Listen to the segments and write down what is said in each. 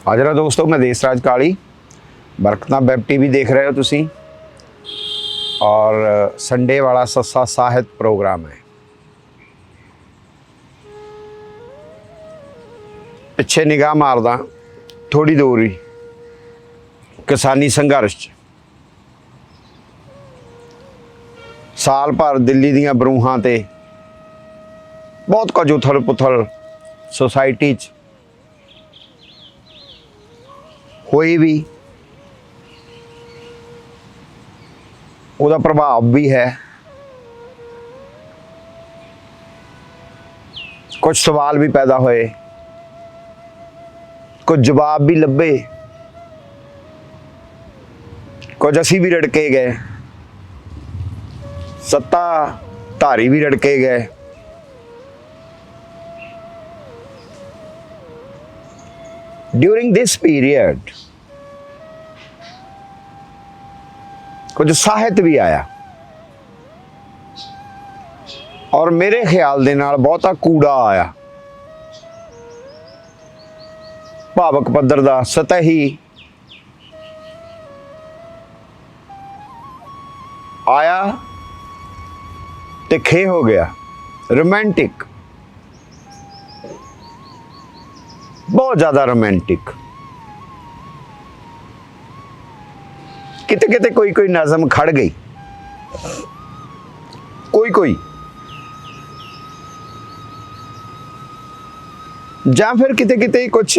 हाजरा दोस्तों, मैं देसराज काली बरकता web TV देख रहे हो तुसी। और संडे वाला सस्सा साहित्य प्रोग्राम है। पिछे निगाह मारदा थोड़ी दूरी किसानी संघर्ष साल भर दिल्ली दीयां बरूहां ते बहुत कुछ उथल पुथल सोसाइटी च होई भी, उसका प्रभाव भी है। कुछ सवाल भी पैदा होए, कुछ जवाब भी लभे, कुछ असी भी रड़के गए, सत्ता धारी भी रड़के गए। ड्यूरिंग दिस पीरियड कुछ साहित्य भी आया और मेरे ख्याल दे नाल बहुता कूड़ा आया। भावक पद्धर दा सतही आया ते खे हो गया। रोमांटिक, बहुत ज्यादा रोमांटिक। किते किते कोई कोई नज़म खड़ गई, कोई या फिर किते किते कुछ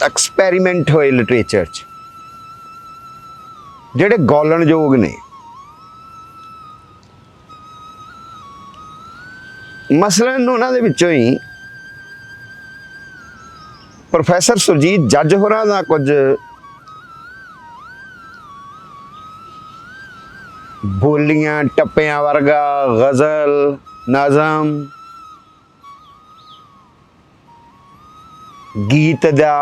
एक्सपेरीमेंट होए लिटरेचर च जेड़े गौलन योग ने। मसलन उन्हां दे विचों ही प्रोफैसर सुरजीत जज होरां दा कुछ बोलियां टप्पियां वर्गा गज़ल नज़म गीत दा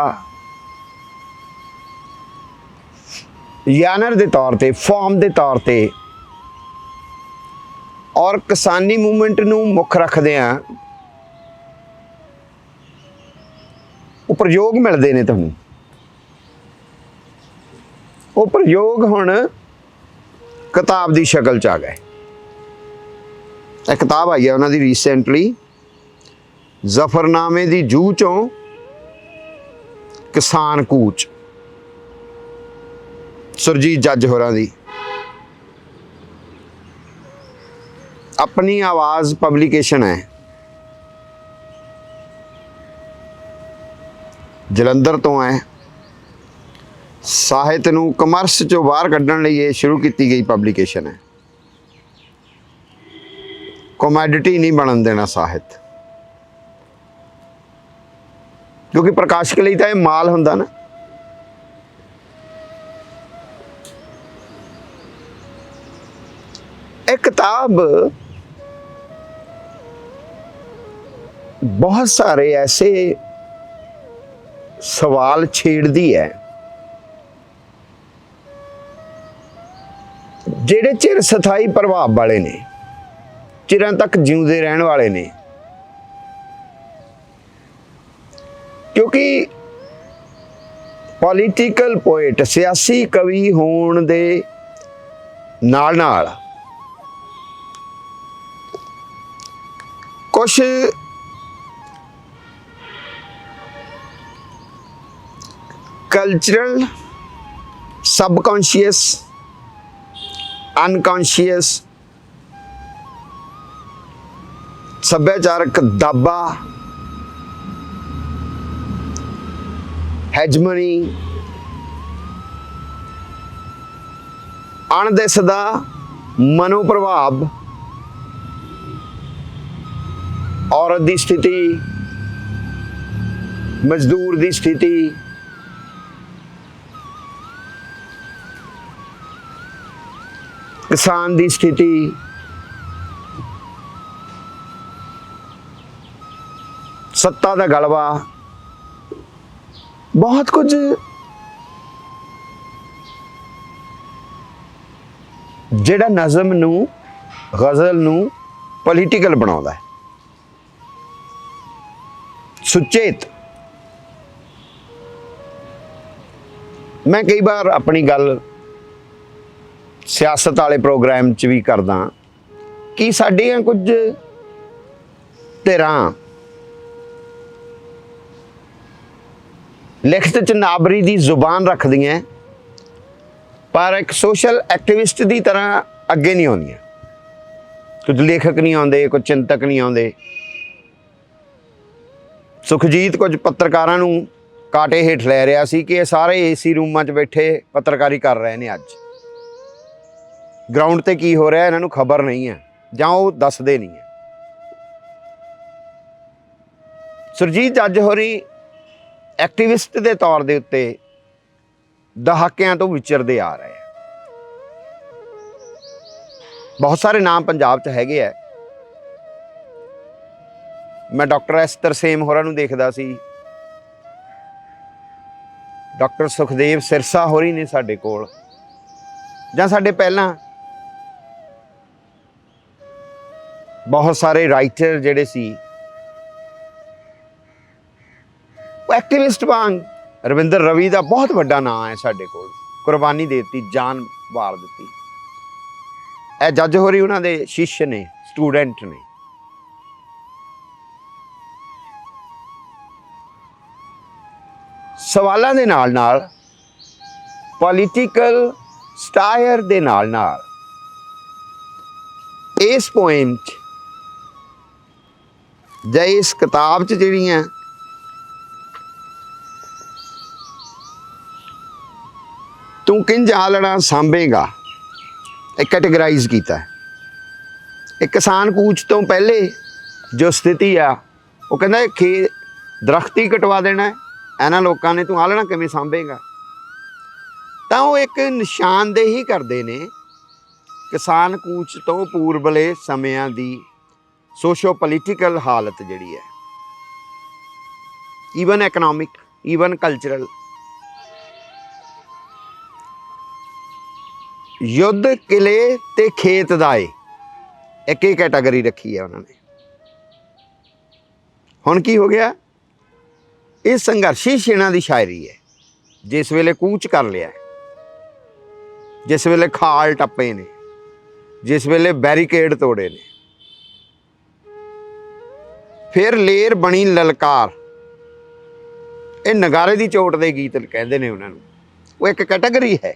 यानर दे तौर ते फॉर्म दे तौर ते और किसानी मूवमेंट नूं मुख रखदिआं वो प्रयोग मिलते हैं। तुहानूं वो प्रयोग हुण किताब की शक्ल च आ गए। एक किताब आई है उन्हों की रीसेंटली, जफरनामे की जूह चों किसान कूच, सुरजीत जज होरां दी। अपनी आवाज़ पब्लिकेशन है, जलंधर तो है। साहित्य नूं कमर्स चों बाहर कड्ढण लई ये शुरू की गई पब्लिकेशन है। कमैडिटी नहीं बनन देना साहित्य, क्योंकि प्रकाशक लई तां इह माल हुंदा ना। एक किताब बहुत सारे ऐसे सवाल छेड़ती है जेड़े चिर स्थाई प्रभाव वाले ने, चिरां तक जिउंदे रहने वाले ने। क्योंकि पॉलिटिकल पोएट सियासी कवि होण दे नाल नाल कुछ कल्चरल सबकॉन्शियस अनकॉन्शियस सभ्याचारक दाबा हैजमनी अणदिसदा मनोप्रभाव औरत की स्थिति मजदूर की स्थिति किसान की स्थिति सत्ता का गलबा बहुत कुछ जेड़ा नज़म नू गज़ल नू पॉलिटिकल बनाउंदा है। सुचेत मैं कई बार अपनी गल सियासत वाले प्रोग्राम च भी करदा कि साडियां कुछ धिरां लिखत च नाबरी की जुबान रखदियां पर एक सोशल एक्टिविस्ट की तरह अगे नहीं आउंदियां। कुछ लेखक नहीं आते, कुछ चिंतक नहीं आते। सुखजीत कुछ पत्रकारां नूं काटे हेठ लै रहा सी कि सारे एसी रूमां च बैठे पत्रकारी कर रहे हैं, अज ग्राउंड ते की हो रहा इन्हां नूं खबर नहीं है जां वो दसदे नहीं है। सुरजीत जज होरी एक्टिविस्ट के तौर के उत्ते दहाकियां तो विचरते आ रहे हैं। बहुत सारे नाम पंजाब च हैगे है। मैं डॉक्टर एस तरसेम होरां नूं देखदा सी, डॉक्टर सुखदेव सिरसा होरी ने साडे कोल, जां साडे पहलां बहुत सारे राइटर जिहड़े सी एक्टिविस्ट वांग। रविंदर रवि का बहुत बड़ा नाम है साडे कोल, कुर्बानी दे दी, जान वार दी। ए जज होरी उन्हां दे शिष्य ने, स्टूडेंट ने। सवालों के नाल नाल पॉलिटिकल स्टायर दे नाल नाल इस पोएम च इस किताब च जिहड़ियां तू किंज आलड़ा सांभेगा एक कैटेगराइज किया है। एक किसान कूच तो पहले जो स्थिति आ वो कहता है खे दरख्त ही कटवा देना है, इन्हां लोगों ने तू आलड़ा किवें सांभेगा। तो वो एक निशानदेही करते ने किसान कूच तो पूर्वले समयां दी सोशो पोलीटिकल हालत जिहड़ी है, ईवन एकोनॉमिक, ईवन कल्चरल। युद्ध किले ते खेत दाए एक ही कैटागरी रखी है उन्होंने। हुण की हो गया, ये संघर्षी छेड़ां की शायरी है। जिस वेले कूच कर लिया, जिस वेले खाल टप्पे ने, जिस वेले बैरीकेड तोड़े ने, फिर लेर बनी ललकार। ये नगारे की चोट के गीत कहते हैं उन्होंने। वो एक कैटागरी है।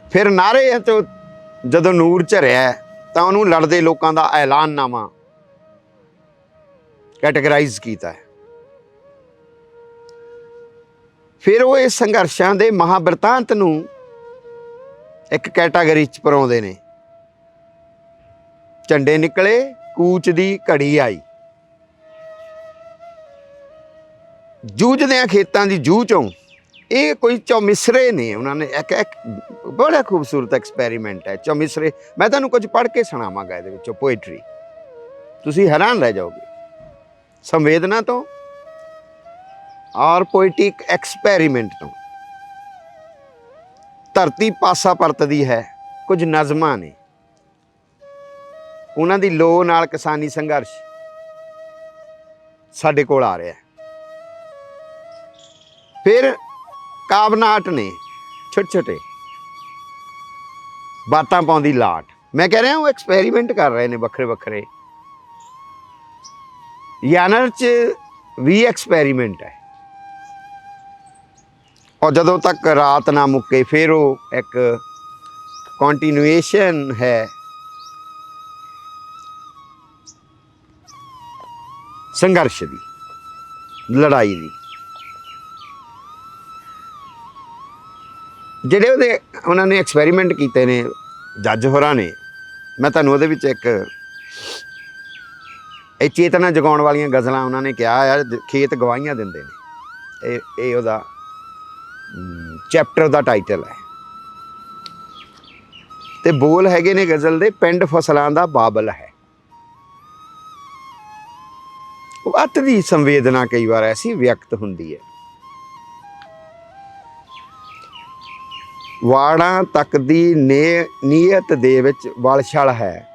फिर नारे तो जदों नूर झरिया तो उन्होंने लड़ते लोगों का ऐलाननामा कैटेगराइज किया है। फिर वो इस संघर्षां दे महाबृतांत नूं एक कैटागरी च परोंदे ने। झंडे निकले, कूच दी घड़ी आई, जूझदियां खेतां दी जूह चों। ये कोई चौमिसरे ने, उन्होंने एक बड़ा खूबसूरत एक्सपेरीमेंट है चौमिसरे। मैं तुहानूं कुछ पढ़ के सुणावांगा इहदे विचों पोएट्री, तुसीं हैरान रह जाओगे। संवेदना तो और पोइटिक एक्सपेरीमेंट तो। धरती पासा परतदी है, कुछ नज़मां ने, उन्हां दी लोऽ नाल किसानी संघर्ष साडे कोल आ रहा है। फिर काबनाट ने छोटे छोटे बातां पाउंदी लाट। मैं कह रहा वो एक्सपेरीमेंट कर रहे हैं वखरे वखरे। यानर च भी एक्सपेरीमेंट है। और जदों तक रात ना मुक्के फिर वो एक कॉन्टीन्यूएशन है संघर्ष की, लड़ाई की। ਜਿਹੜੇ ਉਹਦੇ ਉਹਨਾਂ ਨੇ ਐਕਸਪੈਰੀਮੈਂਟ ਕੀਤੇ ਨੇ ਜੱਜ ਹੋਰਾਂ ਨੇ। ਮੈਂ ਤੁਹਾਨੂੰ ਉਹਦੇ ਵਿੱਚ ਇੱਕ ਇਹ ਚੇਤਨਾ ਜਗਾਉਣ ਵਾਲੀਆਂ ਗਜ਼ਲਾਂ ਉਹਨਾਂ ਨੇ ਕਿਹਾ ਆ, ਖੇਤ ਗਵਾਹੀਆਂ ਦਿੰਦੇ ਨੇ। ਇਹ ਉਹਦਾ ਚੈਪਟਰ ਦਾ ਟਾਈਟਲ ਹੈ। ਤੇ ਬੋਲ ਹੈਗੇ ਨੇ ਗਜ਼ਲ ਦੇ, ਪਿੰਡ ਫਸਲਾਂ ਦਾ ਬਾਬਲ ਹੈ। ਉਹ ਅੱਤ ਦੀ ਸੰਵੇਦਨਾ ਕਈ ਵਾਰ ਐਸੀ ਵਿਅਕਤ ਹੁੰਦੀ ਹੈ। ਵਾੜਾਂ ਤੱਕ ਦੀ ਨੀਅਤ ਦੇ ਵਿੱਚ ਵਲਛਲ ਹੈ।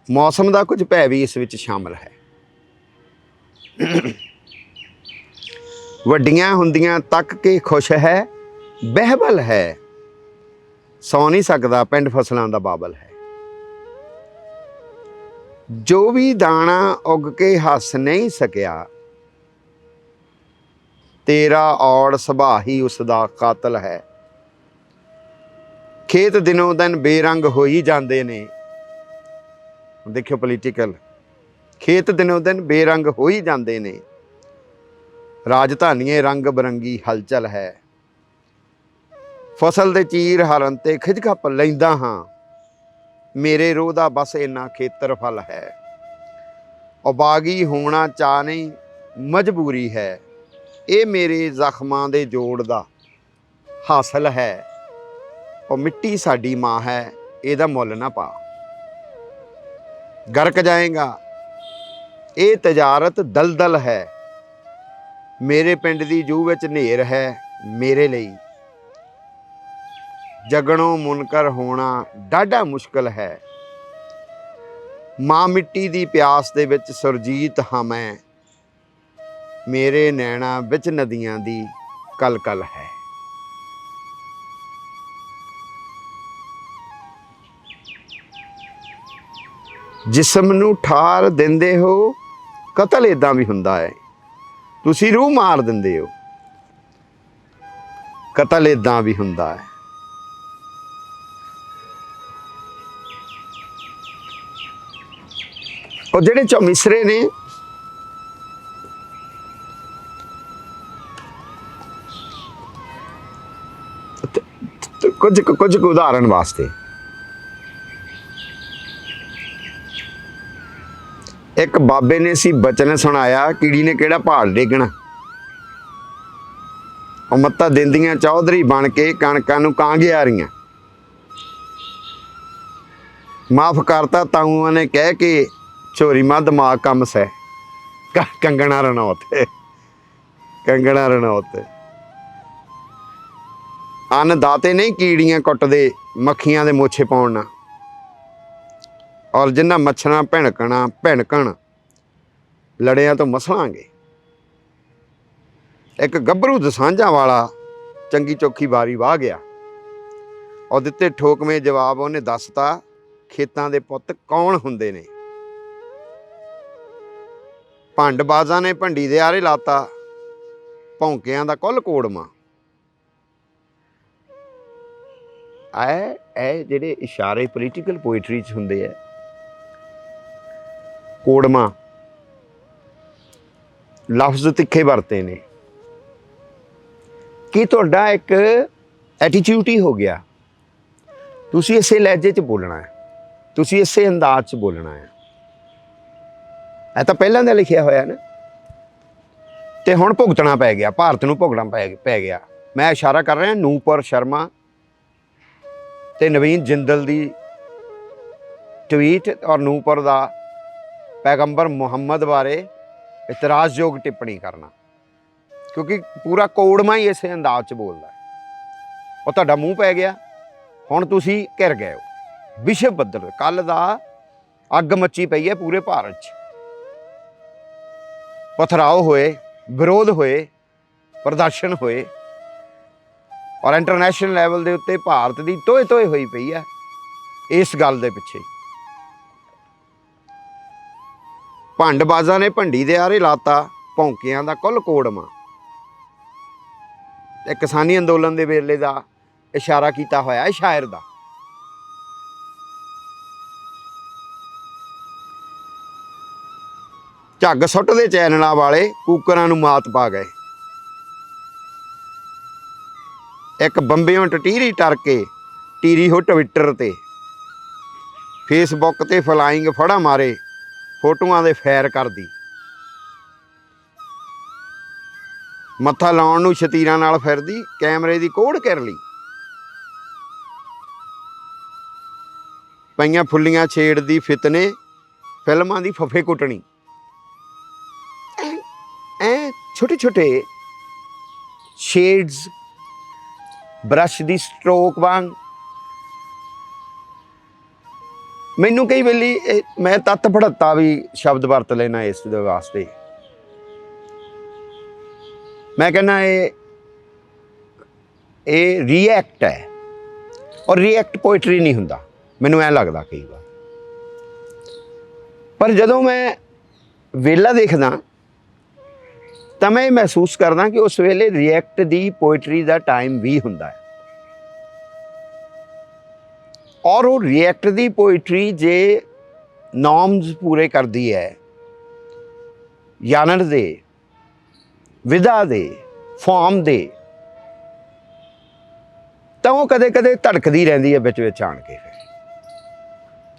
ਮੌਸਮ ਦਾ ਕੁਝ ਭੈ ਵੀ ਇਸ ਵਿੱਚ ਸ਼ਾਮਲ ਹੈ। ਵੱਡੀਆਂ ਹੁੰਦੀਆਂ ਤੱਕ ਕੇ ਖੁਸ਼ ਹੈ, ਬਹਿਬਲ ਹੈ, ਸੌ ਨਹੀਂ ਸਕਦਾ ਪਿੰਡ ਫਸਲਾਂ ਦਾ ਬਾਬਲ ਹੈ। ਜੋ ਵੀ ਦਾਣਾ ਉੱਗ ਕੇ ਹੱਸ ਨਹੀਂ ਸਕਿਆ, ਤੇਰਾ ਔੜ ਸੁਭਾਅ ਹੀ ਉਸ ਦਾ ਕਾਤਲ ਹੈ। ਖੇਤ ਦਿਨੋਂ ਦਿਨ ਬੇਰੰਗ ਹੋਈ ਜਾਂਦੇ ਨੇ, ਦੇਖਿਓ ਪੋਲੀਟੀਕਲ, ਖੇਤ ਦਿਨੋਂ ਦਿਨ ਬੇਰੰਗ ਹੋਈ ਜਾਂਦੇ ਨੇ, ਰਾਜਧਾਨੀਏ ਰੰਗ ਬਰੰਗੀ ਹਲਚਲ ਹੈ। ਫਸਲ ਦੇ ਚੀਰ ਹਰਨ ਤੇ ਖਿਜਕੱਪ ਲੈਂਦਾ ਹਾਂ, ਮੇਰੇ ਰੋਹ ਦਾ ਬਸ ਇੰਨਾ ਖੇਤਰਫਲ ਹੈ। ਉਬਾਗੀ ਹੋਣਾ ਚਾਅ ਨਹੀਂ ਮਜਬੂਰੀ ਹੈ, ਇਹ ਮੇਰੇ ਜ਼ਖਮਾਂ ਦੇ ਜੋੜ ਦਾ ਹਾਸਲ ਹੈ। ਉਹ ਮਿੱਟੀ ਸਾਡੀ ਮਾਂ ਹੈ, ਇਹਦਾ ਮੁੱਲ ਨਾ ਪਾ, ਗਰਕ ਜਾਏਗਾ ਇਹ ਤਜਾਰਤ ਦਲਦਲ ਹੈ। ਮੇਰੇ ਪਿੰਡ ਦੀ ਜੂਹ ਵਿੱਚ ਨੇਰ ਹੈ ਮੇਰੇ ਲਈ, ਜਗਣੋਂ ਮੁਨਕਰ ਹੋਣਾ ਡਾਢਾ ਮੁਸ਼ਕਲ ਹੈ। ਮਾਂ ਮਿੱਟੀ ਦੀ ਪਿਆਸ ਦੇ ਵਿੱਚ ਸੁਰਜੀਤ ਹਾਂ ਮੈਂ, ਮੇਰੇ ਨੈਣਾ ਵਿੱਚ ਨਦੀਆਂ ਦੀ ਕਲਕਲ ਹੈ। ਜਿਸਮ ਨੂੰ ਠਾਰ ਦਿੰਦੇ ਹੋ, ਕਤਲ ਇੱਦਾਂ ਵੀ ਹੁੰਦਾ ਹੈ, ਤੁਸੀਂ ਰੂਹ ਮਾਰ ਦਿੰਦੇ ਹੋ, ਕਤਲ ਇੱਦਾਂ ਵੀ ਹੁੰਦਾ ਹੈ। ਉਹ ਜਿਹੜੇ ਚੌਮਿਸਰੇ ਨੇ, ਕੁਝ ਉਦਾਹਰਨ ਵਾਸਤੇ, ਇੱਕ ਬਾਬੇ ਨੇ ਸੀ ਬਚਨ ਸੁਣਾਇਆ, ਕੀੜੀ ਨੇ ਕਿਹੜਾ ਪਹਾੜ ਡੇਗਣਾ। ਉਹ ਮੱਤਾ ਦਿੰਦੀਆਂ ਚੌਧਰੀ ਬਣ ਕੇ ਕਣਕਾਂ ਨੂੰ ਕਾਂਗਿਆ ਰਹੀਆਂ, ਮਾਫ ਕਰਤਾ ਤਾਊਆਂ ਨੇ ਕਹਿ ਕੇ, ਚੋਰੀ ਮਾ ਦਿਮਾਗ ਕੰਮ ਸੈ। ਕੰਗਣਾ ਰਣੌਤ, ਕੰਗਣਾ ਰਣੌਤ। ਅੰਨਦਾਤੇ ਨਹੀਂ ਕੀੜੀਆਂ ਕੁੱਟਦੇ ਮੱਖੀਆਂ ਦੇ ਮੋਛੇ ਪਾਉਣ ਨਾਲ, ਔਰ ਜਿੰਨਾ ਮੱਛਰਾਂ ਭਿਣਕਣ ਲੜਿਆਂ ਤੋਂ ਮਸਲਾਂਗੇ। ਇੱਕ ਗੱਭਰੂ ਦਸਾਂਝਾਂ ਵਾਲਾ ਚੰਗੀ ਚੋਖੀ ਵਾਰੀ ਵਾਹ ਗਿਆ, ਉਹ ਦਿੱਤੇ ਠੋਕਵੇਂ ਜਵਾਬ ਉਹਨੇ ਦੱਸਤਾ, ਖੇਤਾਂ ਦੇ ਪੁੱਤ ਕੌਣ ਹੁੰਦੇ ਨੇ। ਭੰਡਬਾਜ਼ਾਂ ਨੇ ਭੰਡੀ ਦੇ ਆਰੇ ਲਾਤਾ, ਭੌਂਕਿਆਂ ਦਾ ਕੁੱਲ ਕੋੜਮਾ। ਇਹ ਜਿਹੜੇ ਇਸ਼ਾਰੇ ਪੋਲੀਟੀਕਲ ਪੋਇਟਰੀ 'ਚ ਹੁੰਦੇ ਆ, ਕੋੜਮਾ ਲਫ਼ਜ਼ ਤਿੱਖੇ ਵਰਤੇ ਨੇ, ਕਿ ਤੁਹਾਡਾ ਇੱਕ ਐਟੀਟਿਊਡ ਹੀ ਹੋ ਗਿਆ, ਤੁਸੀਂ ਇਸੇ ਲਹਿਜੇ 'ਚ ਬੋਲਣਾ ਹੈ, ਤੁਸੀਂ ਇਸੇ ਅੰਦਾਜ਼ 'ਚ ਬੋਲਣਾ ਹੈ। ਇਹ ਤਾਂ ਪਹਿਲਾਂ ਦਾ ਲਿਖਿਆ ਹੋਇਆ ਨਾ, ਤੇ ਹੁਣ ਭੁਗਤਣਾ ਪੈ ਗਿਆ, ਭਾਰਤ ਨੂੰ ਭੁਗਤਣਾ ਪੈ ਗਿਆ। ਮੈਂ ਇਸ਼ਾਰਾ ਕਰ ਰਿਹਾ ਨੂਪੁਰ ਸ਼ਰਮਾ ਤੇ ਨਵੀਨ ਜਿੰਦਲ ਦੀ ਟਵੀਟ, ਔਰ ਨੂਪੁਰ ਦਾ ਪੈਗੰਬਰ ਮੁਹੰਮਦ ਬਾਰੇ ਇਤਰਾਜ਼ਯੋਗ ਟਿੱਪਣੀ ਕਰਨਾ, ਕਿਉਂਕਿ ਪੂਰਾ ਕੋੜਮਾ ਹੀ ਇਸੇ ਅੰਦਾਜ਼ 'ਚ ਬੋਲਦਾ। ਉਹ ਤੁਹਾਡਾ ਮੂੰਹ ਪੈ ਗਿਆ, ਹੁਣ ਤੁਸੀਂ ਘਿਰ ਗਏ ਹੋ। ਵਿਸ਼ਵ ਪੱਧਰ ਕੱਲ੍ਹ ਦਾ ਅੱਗ ਮੱਚੀ ਪਈ ਹੈ ਪੂਰੇ ਭਾਰਤ 'ਚ, ਪਥਰਾਓ ਹੋਏ, ਵਿਰੋਧ ਹੋਏ, ਪ੍ਰਦਰਸ਼ਨ ਹੋਏ, ਔਰ ਇੰਟਰਨੈਸ਼ਨਲ ਲੈਵਲ ਦੇ ਉੱਤੇ ਭਾਰਤ ਦੀ ਤੋਏ ਤੋਏ ਹੋਈ ਪਈ ਹੈ ਇਸ ਗੱਲ ਦੇ ਪਿੱਛੇ। ਭੰਡਬਾਜ਼ਾਂ ਨੇ ਭੰਡੀ ਦੇ ਆਰੇ ਲਾਤਾ, ਭੌਂਕਿਆਂ ਦਾ ਕੁੱਲ ਕੋੜਮਾ। ਤੇ ਕਿਸਾਨੀ ਅੰਦੋਲਨ ਦੇ ਵੇਲੇ ਦਾ ਇਸ਼ਾਰਾ ਕੀਤਾ ਹੋਇਆ ਹੈ ਸ਼ਾਇਰ ਦਾ। ਝੱਗ ਸੁੱਟਦੇ ਚੈਨਲਾਂ ਵਾਲੇ ਕੂਕਰਾਂ ਨੂੰ ਮਾਤ ਪਾ ਗਏ। ਇੱਕ ਬੰਬਿਓਂ ਟਟੀਰੀ ਟਰ ਕੇ ਟੀਰੀ ਹੋ ਟਵਿੱਟਰ ਤੇ, ਫੇਸਬੁੱਕ ਤੇ ਫਲਾਈਂਗ ਫੜਾ ਮਾਰੇ, ਫੋਟੋਆਂ ਦੇ ਫੈਰ ਕਰਦੀ। ਮੱਥਾ ਲਾਉਣ ਨੂੰ ਸ਼ਤੀਰਾਂ ਨਾਲ ਫਿਰਦੀ, ਕੈਮਰੇ ਦੀ ਕੋੜ ਕਰ ਲਈ। ਪਈਆਂ ਫੁੱਲੀਆਂ ਛੇੜਦੀ ਫਿਤਨੇ, ਫਿਲਮਾਂ ਦੀ ਫਫੇ ਕੁੱਟਣੀ। ਛੋਟੇ ਛੋਟੇ ਸ਼ੇਡਸ ਬਰਸ਼ ਦੀ ਸਟ੍ਰੋਕ ਵਾਂਗ। ਮੈਨੂੰ ਕਈ ਵੇਲੇ ਮੈਂ ਤੱਤ ਭੜੱਤਾ ਵੀ ਸ਼ਬਦ ਵਰਤ ਲੈਣਾ ਇਸ ਦੇ ਵਾਸਤੇ। मैं कहना ये रिएक्ट है, और रिएक्ट पोइट्री नहीं हुंदा, मैनूं ऐ लगदा कई बार। पर जदों मैं वेला देखदा तो मैं महसूस करदा कि उस वेले रिएक्ट दी पोइट्री का टाइम भी हुंदा है। और वो रिएक्ट दी पोइट्री जे नॉर्म्स पूरे करती है, यानर दे, विधा दे, फॉर्म दे, तो वो कदे कदे धड़कती रहती है बिच आण के। फिर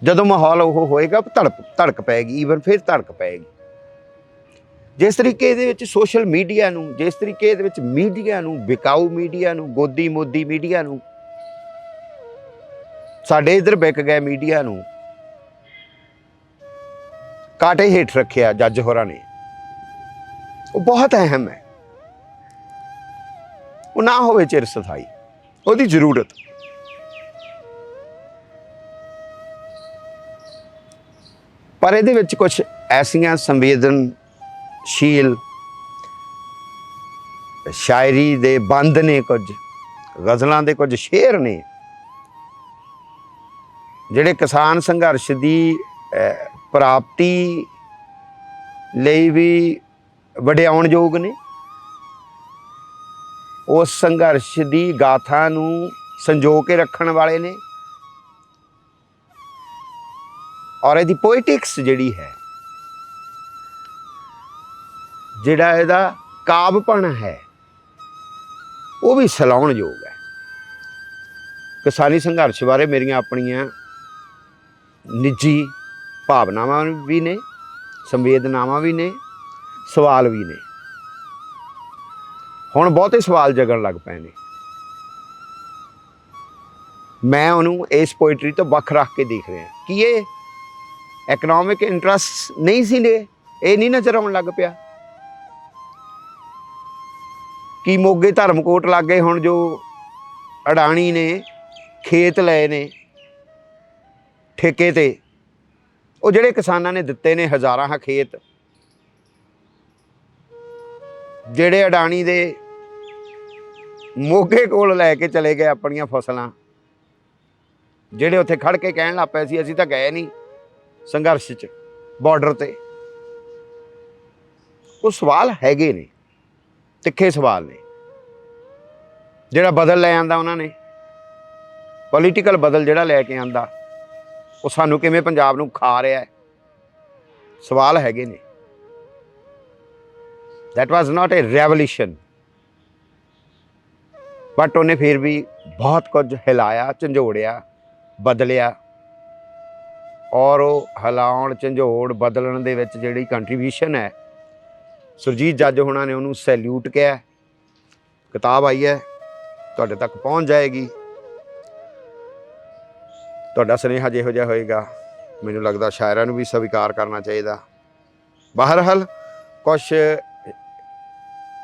जदों माहौल वो होएगा धड़क पैगी, ईवन फिर धड़क पैगी। जिस तरीके ये सोशल मीडिया नूं, जिस तरीके ये मीडिया नूं, बिकाऊ मीडिया नूं, गोदी मोदी मीडिया नूं, साडे इधर बिक गए मीडिया नूं कांटे हेठ रखिया जज होरां ने, वो बहुत अहम है। वो ना होवे चिर स्थाई, उसकी जरूरत। पर ये कुछ ऐसियां संवेदनशील शायरी दे बंद ने, कुछ गज़लों के कुछ शेर ने जिहड़े किसान संघर्ष की प्राप्ति लई भी वडियाउणयोग ने, उस संघर्ष की गाथा नूं संजो के रखण वाले ने, और इहदी पोइटिक्स जिहड़ी है, जिहड़ा इहदा काव्यपन है, वो भी सलाउणयोग है। किसानी संघर्ष बारे मेरियां अपनियां निजी भावनावां भी ने, संवेदनावां भी ने, सवाल भी ने। हुण बहुते सवाल जगन लग पए ने। मैं उन्होंने इस पोइट्री तो वख रख के देख रहा कि ये एकोनॉमिक इंटरस्ट नहीं सी ने, ये नहीं नज़र आउण लग पिया कि मोगे धर्मकोट लागे हुण जो अडाणी ने खेत लए ने ठेके ते, वो जिहड़े किसानां ने दित्ते ने हज़ारां खेत, जिहड़े अडाणी दे मोगे कोल लैके चले गए अपनियां फसलां, जिहड़े उत्थे खड़ के कहण लग पए सी असीं तां गए नहीं संघर्ष च बॉर्डर ते। वो सवाल हैगे ने, तिखे सवाल ने। जिहड़ा बदल लै आंदा उन्होंने, पोलीटिकल बदल जिहड़ा लैके आंदा, वो सानू किवें पंजाब नूं खा रहा है, सवाल हैगे ने। That was not a revolution, but उन्हें फिर भी बहुत कुछ हिलाया, झंझोड़िया, बदलिया। और वो हिलाउण झंझोड़ बदलण दे विच जिहड़ी कंट्रीब्यूशन है, सुरजीत जज होना ने उन्होंने सैल्यूट किया। किताब आई है, तुहाडे तक पहुँच जाएगी। तुहाडा सुनेहा जिहो जिहा होएगा, मैनूं लगदा शायरां नूं भी स्वीकार करना चाहिए। बहरहाल कुछ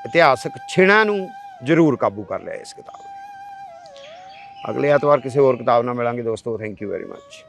इतिहासक छिणां नूं जरूर काबू कर लिया इस किताब ने। अगले एतवार किसी होर किताब नाल मिलांगे दोस्तों। Thank you very much.